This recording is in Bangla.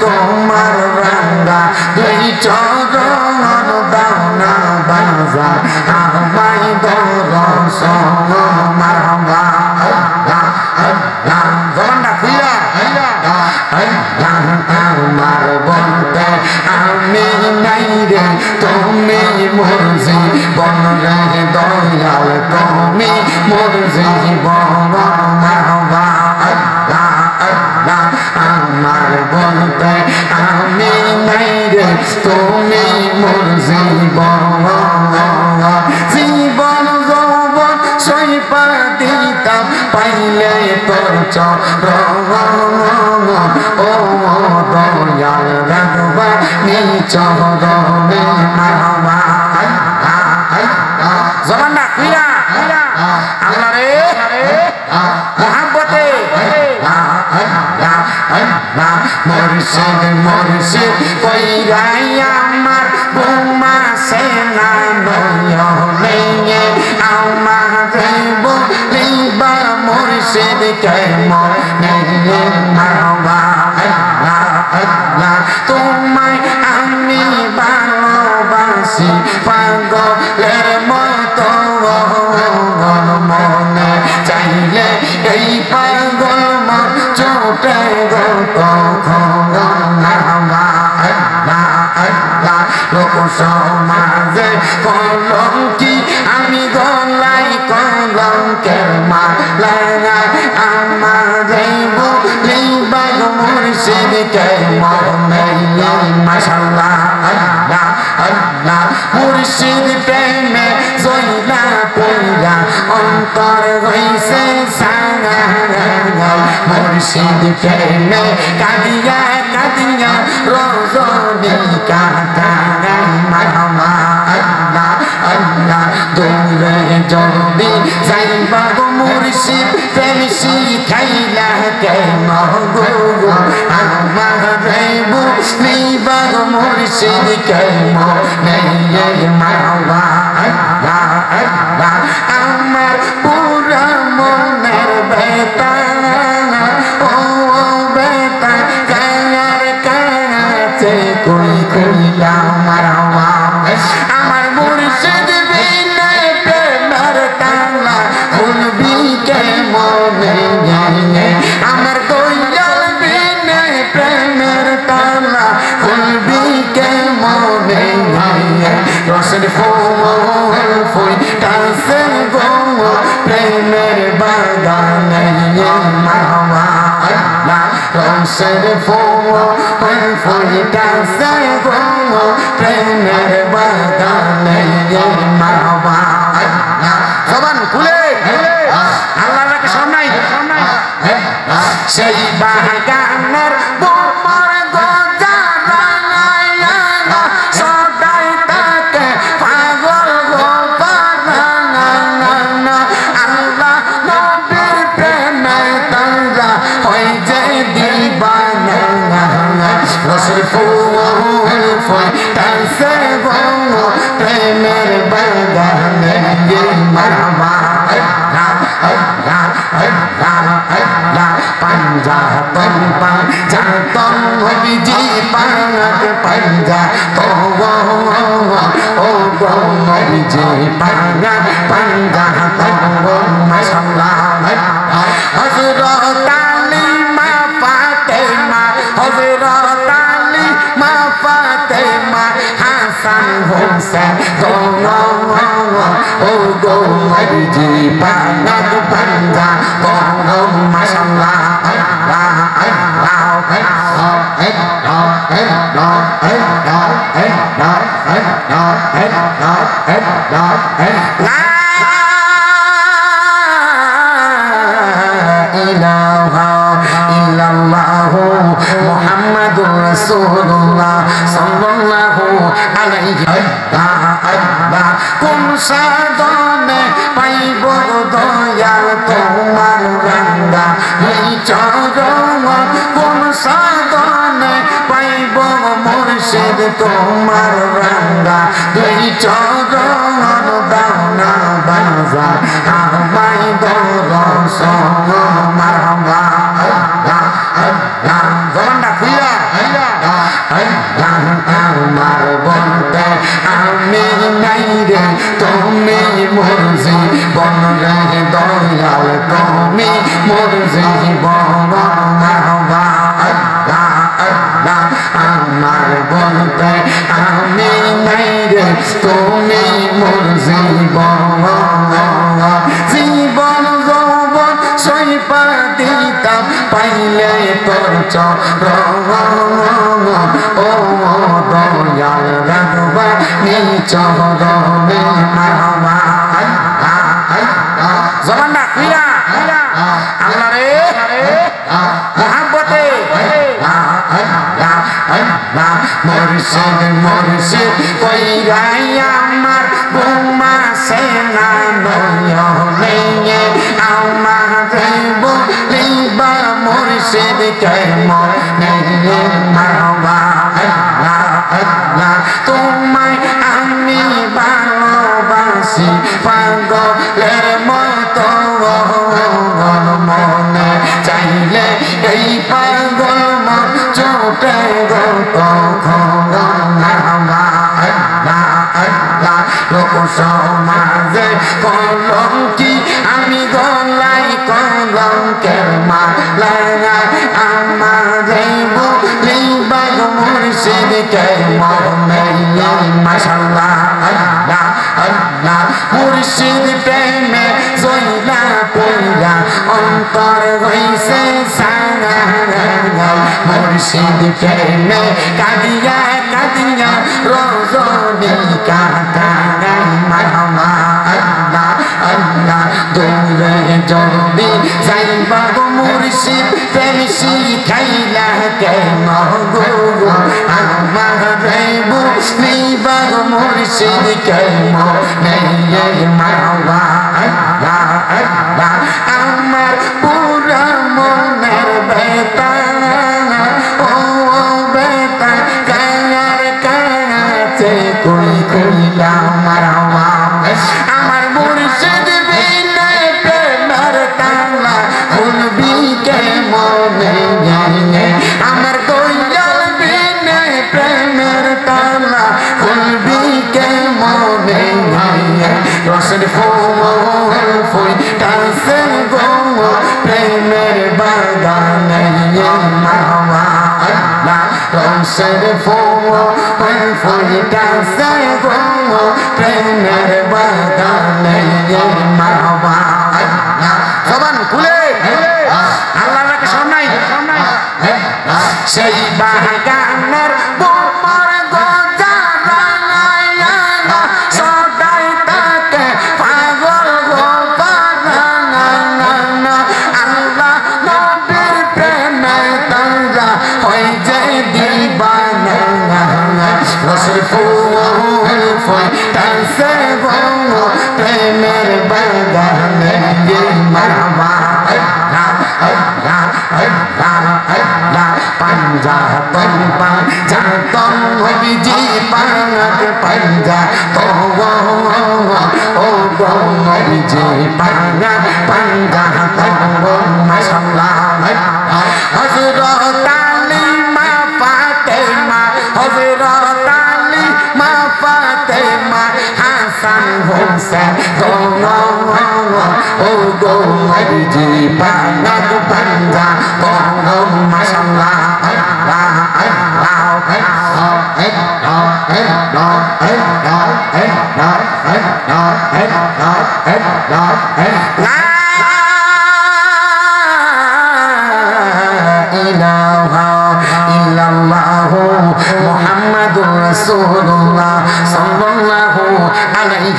তোমার রাঙ্গা দুই চরণ দাও না বাজার আমায় দর্শন মারহাবা জবানটা খুইলা আমার বলতে আমি নাই রে তুমি মোর জীবন রে দয়াল তুমি মোর জীবন মারহাবা আমার বলতে আমি নাই রে তুমি মোর জীবন জীবন যৌবন সইপা দিতাম পাইলে তোর চরণ ও দয়াল রাখবা নিচরণে মারহাবা জবানটা খুইলা আল্লাহ রে মোহাব্বতে মুর্শিদ মুর্শিদ কইরাই আমার বোমা সেনা নয়নে আমার বলিবা মুর্শিদ কেমনে মারহাবা তোমায় আমি ভালোবাসি পাগলের মতো মনে চাইলে এই পাগল মন চোটে গো কখন লোক সমাজে কলঙ্কি আমি গলাই কলঙ্কের মালা আমার বলিবা মুর্শিদ কেমনে মাশাআল্লাহ আল্লাহ আল্লাহ মুর্শিদ প্রেমে জয়লা পইরা অন্তর হইছে সারা মুর্শিদ প্রেমে কাঁদিয়া কাঁদিয়া রজনী কাটাই মারহাবা আল্লাহ আল্লাহ দূরে যদি যাইবা গো মুর্শিদ প্রেম শিখাইলা কেন গো আমার বুঝলিবা গো মুর্শিদ কেমনে মারহাবা আল্লাহ আল্লাহ আমার পুরা মনের বেতা ও বেতা কার কাছে কই কইলা মারহাবা আমার মুর্শিদ বিনে প্রেমের তালা খুলবি কেমনে আমার দয়াল বিনে প্রেমের তালা খুলবি কেমনে রসের ফুল ফুইতাছে গো প্রেমের বাগানে মারহাবা আল্লাহ রসের ফুল ফুইতাছে গো প্রেমের বাগানে মারহাবা আল্লাহ জবান খুলে আল্লাহকে সামনে সেই বাগানের বোমার গজা রাঙায়া সদাই তাকে পাগল গো বানানা আল্লাহ নবীর প্রেমে তারা হই যে দিবানা রসুল ফুল ফুইতাছে গো প্রেমের বাগানে মারহাবা আল্লাহ আল্লাহ আল্লাহ আল্লাহ পাঞ্জাতন পাঞ্জাতন নবীজি পাক পাঞ্জাতন ও গো নবীজি পাক পাঞ্জাতন মাশাআল্লাহ হযরত আলী মা ফাতেমা হযরত আলী মা ফাতেমা হাসান হোসেন ও গো নবীজি পাক পাঞ্জাতন মাশাআল্লাহ আল্লাহ আল্লাহ মুহাম্মাদুর রাসূলুল্লাহ সাল্লাল্লাহু আলাইহি আল্লাহ কোন সাধনে পাইব দয়াল তোমার রাঙ্গা এই চরণ কোন সাধনে পাইব মুর্শিদ তোমার রাঙ্গা দুই চরণ দাও না বাজার আমায় দর্শন মারহাবা আল্লাহ আল্লাহ জবানটা খুইলা রে তুমি মোর জীবন রে দয়াল তুমি মোর জীবন মাওলা আল্লাহ আল্লাহ আমার বলতে আমি নাই রে তুমি মোর জীবন জীবন যৌবন সইপা দিতাম পাইলে তোর চরণ ও দয়াল রাখবা নিচরণে মাওলা আল্লাহ আল্লাহ জবানটা খুইলা আল্লাহ রে মোহাব্বতে মুর্শিদ মুর্শিদ কইরাই আমার ঘুমাসে না নয়নে আমার বলিবা মুর্শিদ কেমনে মাওলা আল্লাহ আল্লাহ তোমায় আমি ভালোবাসি পাগলের মতো মনে চাইলে এই পাগল মন চোটে গো তখন আল্লাহ আল্লাহ লোক সমাজে কলঙ্কি আমি গলাই কলঙ্কের মালা আমারে বলিবা মুর্শিদ কেমনে মাশাআল্লাহ আল্লাহ আল্লাহ মুর্শিদ প্রেমে জইলা পইরা অন্তর হইছে সারা মুর্শিদ প্রেমে কাঁদিয়া কাঁদিয়া রজনী কাটাই মাওলা আল্লাহ আল্লাহ দূরে যদি যাইবা গো মুর্শিদ প্রেম শিখাইলা কেন গো আমার বুঝলিবা গো মুর্শিদ কেমনে মাওলা আল্লাহ আল্লাহ আমার পুরা মনের বেতা ও বেতা কায়ার কায়াতে কই কইলা মাওলা আমার মুর্শিদ বিনে প্রেমের তালা খুলবি কেমনে আমার দয়াল বিনে প্রেমের তালা খুলবি কেমনে রসের ফুল ফুইতাছে গো প্রেমের বাগানে মাওলা আল্লাহ রসের ফুল ফুইতাছে গো প্রেমের বাগানে মাওলা আল্লাহ জবান খুলে আল্লাহকে শোনাই সেই বাগানের বোমার গজারানা সদাই তাকে পাগল গো বানানা আল্লাহ নবীর প্রেমে তারা হয়ে যায় দিবানা রসুল ফুল ফুইতাছে গো প্রেমের বাগানে মাওলা আল্লাহ আল্লাহ আল্লাহ আল্লাহ পাঞ্জা তম্পা জাতম হবিজি পানাক পাঞ্জা তো ও গো হবিজি পানা পাঞ্জা তো মাশাআল্লাহ হযরত আলী মা ফাতেমা হযরত আলী মা ফাতেমা হাসান হোসেন ও গো হবিজি পানাক পাঞ্জা তো মাশাআল্লাহ আল্লাহ আল্লাহ লা ইলাহা ইল্লাল্লাহ মুহাম্মাদুর রাসূলুল্লাহ সাল্লাল্লাহু আলাইহি